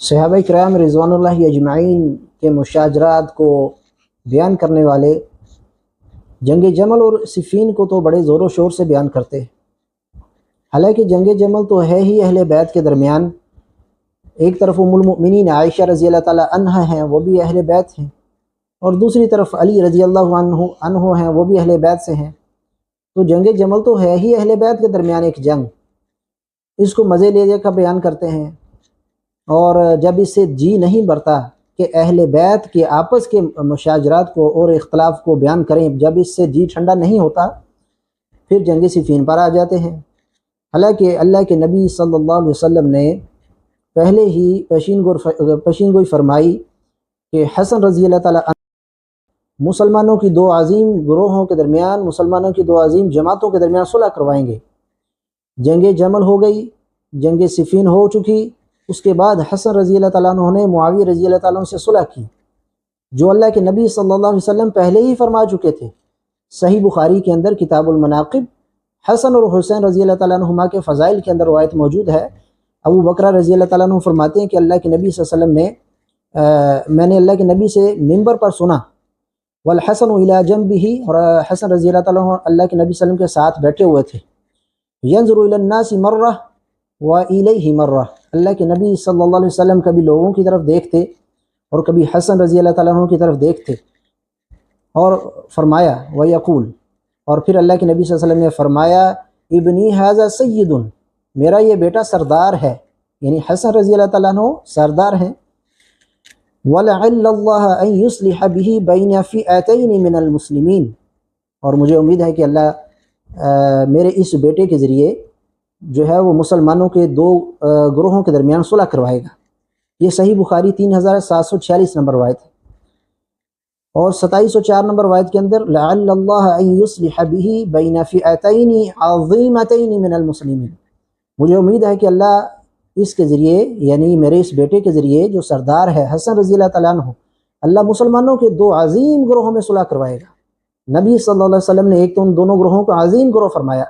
صحابہ کرام رضوان اللہ اجمعین کے مشاجرات کو بیان کرنے والے جنگ جمل اور صفین کو تو بڑے زور و شور سے بیان کرتے ہیں۔ حالانکہ جنگ جمل تو ہے ہی اہل بیت کے درمیان، ایک طرف ام المؤمنین عائشہ رضی اللہ تعالی عنہ ہیں، وہ بھی اہل بیت ہیں، اور دوسری طرف علی رضی اللہ عنہ ہیں، وہ بھی اہل بیت سے ہیں۔ تو جنگ جمل تو ہے ہی اہل بیت کے درمیان ایک جنگ، اس کو مزے لے کر بیان کرتے ہیں، اور جب اس سے جی نہیں بھرتا کہ اہل بیت کے آپس کے مشاجرات کو اور اختلاف کو بیان کریں، جب اس سے جی ٹھنڈا نہیں ہوتا پھر جنگ صفین پر آ جاتے ہیں۔ حالانکہ اللہ کے نبی صلی اللہ علیہ وسلم نے پہلے ہی پیشین گوئی فرمائی کہ حسن رضی اللہ تعالیٰ عنہ مسلمانوں کی دو عظیم گروہوں کے درمیان، مسلمانوں کی دو عظیم جماعتوں کے درمیان صلح کروائیں گے۔ جنگ جمل ہو گئی، جنگ صفین ہو چکی، اس کے بعد حسن رضی اللہ تعالیٰ عنہ نے معاویہ رضی اللہ تعالیٰ عنہ سے صلح کی، جو اللہ کے نبی صلی اللہ علیہ وسلم پہلے ہی فرما چکے تھے۔ صحیح بخاری کے اندر کتاب المناقب حسن اور حسین رضی اللہ تعالیٰ عنہما کے فضائل کے اندر روایت موجود ہے۔ ابو بکر رضی اللہ تعالیٰ عنہ فرماتے ہیں کہ اللہ کے نبی صلی اللہ علیہ وسلم نے میں نے اللہ کے نبی سے منبر پر سنا، والحسن الی جنبہ، اور حسن رضی اللہ تعالیٰ عنہ اللہ کے نبی صلی اللہ علیہ وسلم کے ساتھ بیٹھے ہوئے تھے، ینظر الی الناس مرہ والیہ مرہ، اللہ کے نبی صلی اللہ علیہ وسلم کبھی لوگوں کی طرف دیکھتے اور کبھی حسن رضی اللہ تعالیٰ عنہ کی طرف دیکھتے، اور فرمایا ویقول، اور پھر اللہ کے نبی صلی اللہ علیہ وسلم نے فرمایا ابنی ھذا سید، میرا یہ بیٹا سردار ہے، یعنی حسن رضی اللہ تعالیٰ عنہ سردار ہیں۔ وَلَعَلَّ اللَّهَ أَن يُصْلِحَ بِهِ بَيْنَ فِئَتَيْنِ مِنَ الْمُسْلِمِينَ، اور مجھے امید ہے کہ اللہ میرے اس بیٹے کے ذریعے جو ہے وہ مسلمانوں کے دو گروہوں کے درمیان صلح کروائے گا۔ یہ صحیح بخاری 3746 نمبر روایت ہے، اور 2704 نمبر روایت کے اندر لَعَلَّ اللَّهَ أَن يُصْلِحَ بِهِ بَيْنَ فِئَتَيْنِ عَظِيمَتَيْنِ مِنَ الْمُسْلِمِينَ، مجھے امید ہے کہ اللہ اس کے ذریعے، یعنی میرے اس بیٹے کے ذریعے جو سردار ہے حسن رضی اللہ تعالیٰ عنہ، اللہ مسلمانوں کے دو عظیم گروہوں میں صلح کروائے گا۔ نبی صلی اللہ علیہ وسلم نے ایک تو ان دونوں گروہوں کو عظیم گروہ فرمایا۔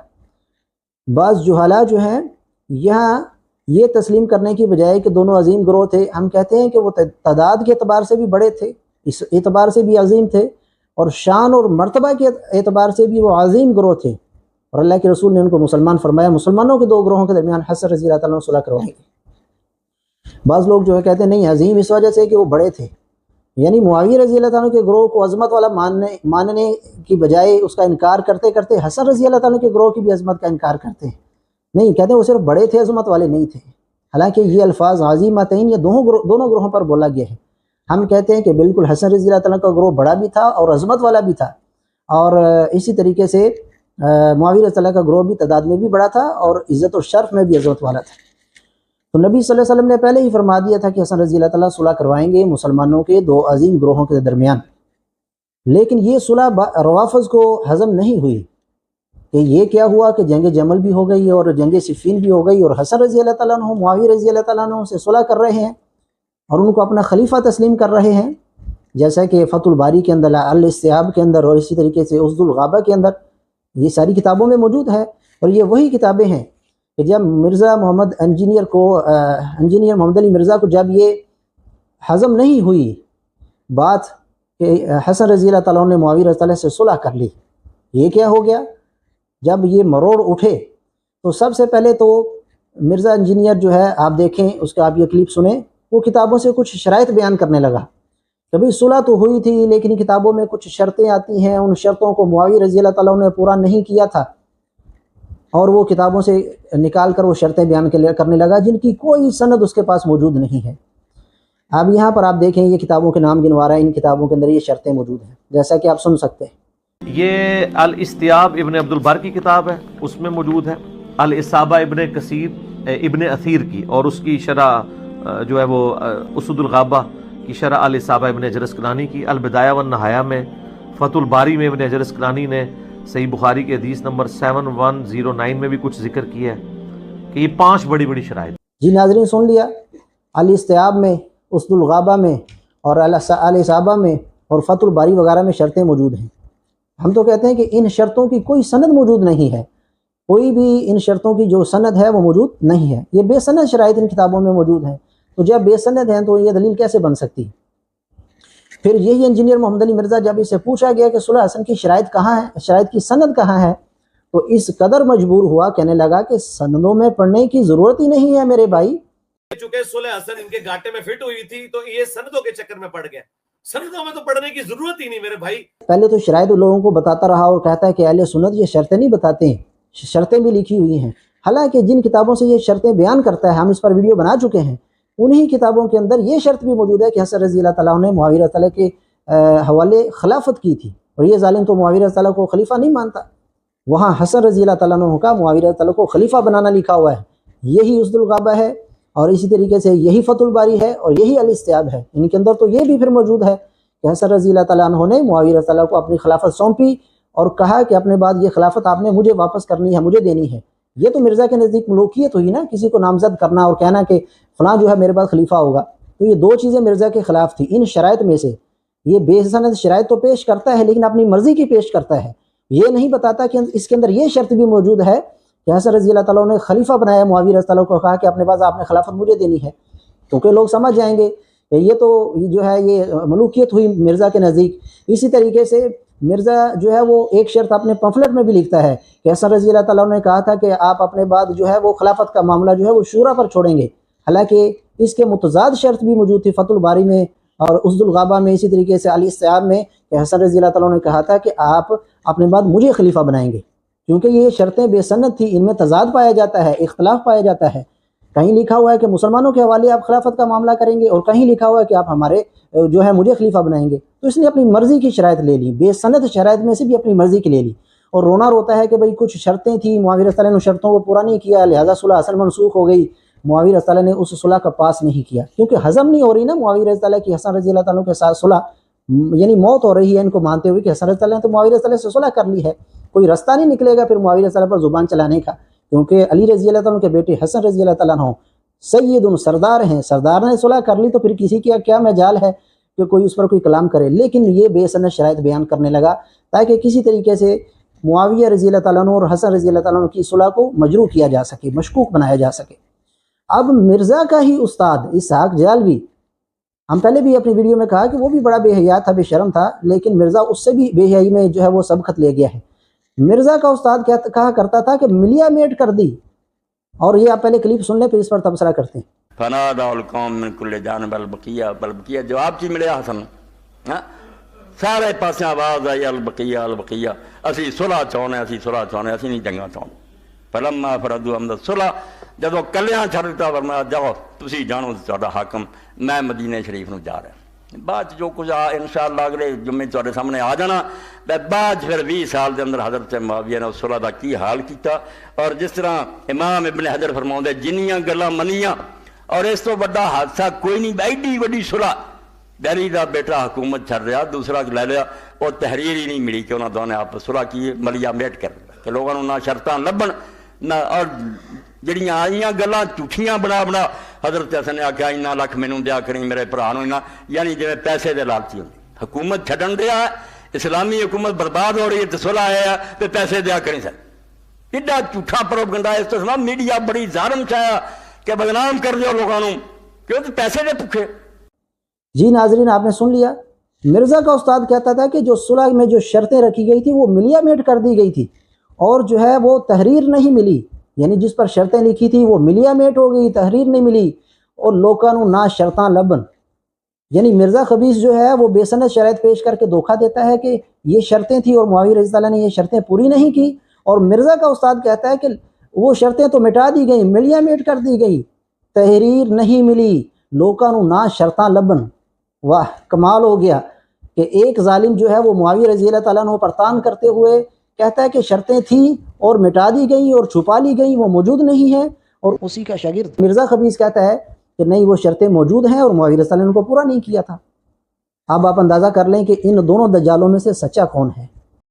بعض جہالہ جو ہیں یہاں یہ تسلیم کرنے کی بجائے کہ دونوں عظیم گروہ تھے، ہم کہتے ہیں کہ وہ تعداد کے اعتبار سے بھی بڑے تھے، اس اعتبار سے بھی عظیم تھے، اور شان اور مرتبہ کے اعتبار سے بھی وہ عظیم گروہ تھے، اور اللہ کے رسول نے ان کو مسلمان فرمایا۔ مسلمانوں کے دو گروہوں کے درمیان حسن رضی اللہ تعالیٰ عنہ صلح کروائیں گے۔ بعض لوگ جو ہے کہتے ہیں نہیں، عظیم اس وجہ سے کہ وہ بڑے تھے، یعنی معاویہ رضی اللہ تعالیٰ عنہ کے گروہ کو عظمت والا ماننے کی بجائے اس کا انکار کرتے کرتے حسن رضی اللہ تعالیٰ عنہ کے گروہ کی بھی عظمت کا انکار کرتے ہیں۔ نہیں، کہتے ہیں وہ صرف بڑے تھے، عظمت والے نہیں تھے، حالانکہ یہ الفاظ عظیمتین یہ دونوں گروہوں پر بولا گیا ہے۔ ہم کہتے ہیں کہ بالکل حسن رضی اللہ تعالیٰ کا گروہ بڑا بھی تھا اور عظمت والا بھی تھا، اور اسی طریقے سے معاویہ رضی اللہ کا گروہ بھی تعداد میں بھی بڑا تھا اور عزت و شرف میں بھی عظمت والا تھا۔ تو نبی صلی اللہ علیہ وسلم نے پہلے ہی فرما دیا تھا کہ حسن رضی اللہ تعالیٰ صلح کروائیں گے مسلمانوں کے دو عظیم گروہوں کے درمیان، لیکن یہ صلح روافض کو ہضم نہیں ہوئی کہ یہ کیا ہوا کہ جنگ جمل بھی ہو گئی اور جنگ صفین بھی ہو گئی، اور حسن رضی اللہ تعالیٰ عنہ معاویہ رضی اللہ تعالیٰ عنہ سے صلح کر رہے ہیں اور ان کو اپنا خلیفہ تسلیم کر رہے ہیں، جیسا کہ فتح الباری کے اندر، الاستیاب کے اندر، اور اسی طریقے سے اسد الغابہ کے اندر، یہ ساری کتابوں میں موجود ہے۔ اور یہ وہی کتابیں ہیں کہ جب مرزا محمد انجینئر محمد علی مرزا کو جب یہ ہضم نہیں ہوئی بات کہ حسن رضی اللہ تعالیٰ نے معاویہ رضی اللہ سے صلح کر لی، یہ کیا ہو گیا؟ جب یہ مروڑ اٹھے تو سب سے پہلے تو مرزا انجینئر جو ہے، آپ دیکھیں اس کا، آپ یہ کلپ سنیں، وہ کتابوں سے کچھ شرائط بیان کرنے لگا۔ کبھی صلح تو ہوئی تھی لیکن کتابوں میں کچھ شرطیں آتی ہیں، ان شرطوں کو معاویہ رضی اللہ تعالیٰ نے پورا نہیں کیا تھا، اور وہ کتابوں سے نکال کر وہ شرطیں بیان کرنے لگا جن کی کوئی سند اس کے پاس موجود نہیں ہے۔ اب یہاں پر آپ دیکھیں یہ کتابوں کے نام گنوا رہا ہے، ان کتابوں کے اندر یہ شرطیں موجود ہیں جیسا کہ آپ سن سکتے ہیں۔ یہ الاستیاب ابن عبد البر کی کتاب ہے، اس میں موجود ہے الاصابہ ابن کثیر ابن اثیر کی، اور اس کی شرح جو ہے وہ اسد الغابہ کی شرح الاصابہ ابن حجر اسقلانی کی، البدایہ والنہایہ میں، فتح الباری میں ابن حجر اسقلانی نے صحیح بخاری کے حدیث نمبر 7109 میں بھی کچھ ذکر کیا ہے کہ یہ 5 بڑی بڑی شرائط۔ جی ناظرین، سن لیا، الاستیاب میں، اسد الغابہ میں، اور الاصابہ میں، اور فتح الباری وغیرہ میں شرطیں موجود ہیں۔ ہم تو کہتے ہیں کہ ان شرطوں کی کوئی سند موجود نہیں ہے، کوئی بھی ان شرطوں کی جو سند ہے وہ موجود نہیں ہے، یہ بے سند شرائط ان کتابوں میں موجود ہیں۔ تو جب بے سند ہیں تو یہ دلیل کیسے بن سکتی؟ پھر یہی انجینئر محمد علی مرزا جب اسے پوچھا گیا کہ صلح حسن کی شرائط کہاں ہے، شرائط کی سند کہاں ہے، تو اس قدر مجبور ہوا، کہنے لگا کہ سندوں میں پڑھنے کی ضرورت ہی نہیں ہے میرے بھائی، چونکہ صلح حسن ان کے گھاٹے میں فٹ ہوئی تھی تو یہ سندوں کے چکر میں پڑ گئے، سندوں میں تو پڑھنے کی ضرورت ہی نہیں میرے بھائی۔ پہلے تو شرائط لوگوں کو بتاتا رہا اور کہتا ہے کہ اہل سنت یہ شرطیں نہیں بتاتے ہیں، شرطیں بھی لکھی ہوئی ہیں، حالانکہ جن کتابوں سے یہ شرطیں بیان کرتا ہے، ہم اس پر ویڈیو بنا چکے ہیں، انہی کتابوں کے اندر یہ شرط بھی موجود ہے کہ حسن رضی اللہ تعالیٰ نے معاویہ رضی اللہ کے حوالے خلافت کی تھی، اور یہ ظالم تو معاویہ رضی اللہ کو خلیفہ نہیں مانتا، وہاں حسن رضی اللہ تعالیٰ عنہ کا معاویہ رضی اللہ کو خلیفہ بنانا لکھا ہوا ہے، یہی اسد الغابہ ہے، اور اسی طریقے سے یہی فتح الباری ہے، اور یہی الاستیاب ہے، ان کے اندر تو یہ بھی پھر موجود ہے کہ حسن رضی اللہ تعالیٰ عنہ نے معاویہ رضی اللہ کو اپنی خلافت سونپی اور کہا کہ اپنے بعد یہ خلافت آپ نے مجھے واپس کرنی ہے، مجھے دینی ہے۔ یہ تو مرزا کے نزدیک ملوکیت ہوئی نا، کسی کو نامزد کرنا اور کہنا کہ فلاں جو ہے میرے بعد خلیفہ ہوگا، تو یہ دو چیزیں مرزا کے خلاف تھی۔ ان شرائط میں سے یہ بے سند شرائط تو پیش کرتا ہے لیکن اپنی مرضی کی پیش کرتا ہے، یہ نہیں بتاتا کہ اس کے اندر یہ شرط بھی موجود ہے کہ حسن رضی اللہ تعالیٰ نے خلیفہ بنایا معاویہ رضی اللہ کو، کہا کہ اپنے بعد آپ نے خلافت مجھے دینی ہے، کیونکہ لوگ سمجھ جائیں گے کہ یہ تو جو ہے یہ ملوکیت ہوئی مرزا کے نزدیک۔ اسی طریقے سے مرزا جو ہے وہ ایک شرط اپنے پمفلٹ میں بھی لکھتا ہے کہ حسن رضی اللہ تعالیٰ نے کہا تھا کہ آپ اپنے بعد جو ہے وہ خلافت کا معاملہ جو ہے وہ شورا پر چھوڑیں گے، حالانکہ اس کے متضاد شرط بھی موجود تھی فتح الباری میں اور اسد الغابہ میں، اسی طریقے سے الاستیاب میں، کہ حسن رضی اللہ تعالیٰ نے کہا تھا کہ آپ اپنے بعد مجھے خلیفہ بنائیں گے، کیونکہ یہ شرطیں بے سند تھی، ان میں تضاد پایا جاتا ہے، اختلاف پایا جاتا ہے، کہیں لکھا ہوا ہے کہ مسلمانوں کے حوالے آپ خلافت کا معاملہ کریں گے اور کہیں لکھا ہوا ہے کہ آپ ہمارے جو ہے مجھے خلیفہ بنائیں گے، تو اس نے اپنی مرضی کی شرائط لے لی، بے سند شرائط میں سے بھی اپنی مرضی کی لے لی، اور رونا روتا ہے کہ بھئی کچھ شرطیں تھیں، معاویہ رضی اللہ نے شرطوں کو پورا نہیں کیا، لہذا صلح حسن منسوخ ہو گئی، معاویہ رضی اللہ نے اس صلح کا پاس نہیں کیا، کیونکہ ہضم نہیں ہو رہی نا معاویہ رضی اللہ کی حسن رضی اللہ تعالیٰ کے ساتھ صلح، یعنی موت ہو رہی ہے ان کو مانتے ہوئے کہ حسن رضی اللہ نے تو معاویہ رضی اللہ سے صلح کر لی ہے، کوئی رستہ نہیں نکلے گا پھر معاویہ رضی اللہ پر زبان چلانے کا، کیونکہ علی رضی اللہ تعالیٰ کے بیٹے حسن رضی اللہ تعالیٰ عنہ سید سردار ہیں، سردار نے صلح کر لی تو پھر کسی کی کیا مجال ہے کہ کوئی اس پر کوئی کلام کرے، لیکن یہ بے سند شرائط بیان کرنے لگا تاکہ کسی طریقے سے معاویہ رضی اللہ تعالیٰ عنہ اور حسن رضی اللہ تعالیٰ عنہ کی صلح کو مجروح کیا جا سکے، مشکوک بنایا جا سکے۔ اب مرزا کا ہی استاد اسحاق جیلوی، ہم پہلے بھی اپنی ویڈیو میں کہا کہ وہ بھی بڑا بے حیا تھا، بے شرم تھا، لیکن مرزا اس سے بھی بے حیائی میں جو ہے وہ سبقت لے گیا ہے۔ مرزا کا استاد کیا کہا کرتا تھا کہ ملیا میٹ کر دی، اور یہ آپ پہلے کلپ سن لیں پھر اس پر تبصرہ کرتے ہیں۔ فنادى القوم من كل جانب البقیہ جواب چی ملیا حسن، سارے پاسے آواز آئی البقیہ، اسی صلح چاہنے، اسی صلح چاہنے، اسی نہیں جنگا چاہنے۔ فلما فرضوا امر الصلح، جدو کلیاں چھڑ دیتا فرمایا جاؤ تسی جانو تہاڈا حاکم، میں مدینہ شریف نو جا رہا۔ بعد جو کچھ انشاءاللہ اگلے جمعے تہاڈے سامنے آ جانا، بعد پھر 20 سال دے اندر حضرت معاویہ نے صلح دا کی حال کیتا، اور جس طرح امام ابن حجر فرماؤندے جنیاں گلاں منیاں اور اس تو بڑا حادثہ کوئی نہیں، ایڈی وڈی صلح، بیری دا بیٹا حکومت چھڑ رہا، دوسرا لے لیا، اور تحریر ہی نہیں ملی کہ انہوں دونوں آپ صلح کی ملیا میٹ کر کہ لوگوں نہ شرطاں لبن نہ، اور جڑیاں آئیاں گلاں جھوٹیاں بنا حضرت حسن نے آکھیا انہاں لاکھ مینوں دیا کریں میرے بھرا نوں، یعنی جویں پیسے دے لالچی ہوندے، حکومت چھڈن دیا، اسلامی حکومت برباد ہو رہی ہے تو صلح ہے تے پیسے دیا کریں سر، ایڈا جھوٹا پروپیگنڈا اس تو سنا میڈیا بڑی ظالم چاہیا کہ بدنام کر دیو لوگوں نوں کیوں تو پیسے دے بھوکے۔ جی ناظرین، آپ نے سن لیا، مرزا کا استاد کہتا تھا کہ جو صلح میں جو شرطیں رکھی گئی تھی وہ ملیا میٹ کر دی گئی تھی، اور جو ہے وہ تحریر نہیں ملی، یعنی جس پر شرطیں لکھی تھی وہ ملیا میٹ ہو گئی، تحریر نہیں ملی، اور لوکاں نوں نہ شرطاں لبن، یعنی مرزا خبیث جو ہے وہ بے سند شرائط پیش کر کے دھوکہ دیتا ہے کہ یہ شرطیں تھیں اور معاویہ رضی اللہ نے یہ شرطیں پوری نہیں کی، اور مرزا کا استاد کہتا ہے کہ وہ شرطیں تو مٹا دی گئیں، ملیا میٹ کر دی گئی، تحریر نہیں ملی، لوکاں نوں نہ شرطاں لبن۔ واہ کمال ہو گیا کہ ایک ظالم جو ہے وہ معاویہ رضی اللہ تعالیٰ عنہ پر تان کرتے ہوئے کہتا ہے کہ شرطیں تھیں اور مٹا دی گئیں اور چھپا لی گئیں، وہ موجود نہیں ہیں، اور اسی کا شاگرد مرزا خبیث کہتا ہے کہ نہیں وہ شرطیں موجود ہیں اور معاویہ رضی اللہ عنہ کو پورا نہیں کیا تھا۔ اب آپ اندازہ کر لیں کہ ان دونوں دجالوں میں سے سچا کون ہے۔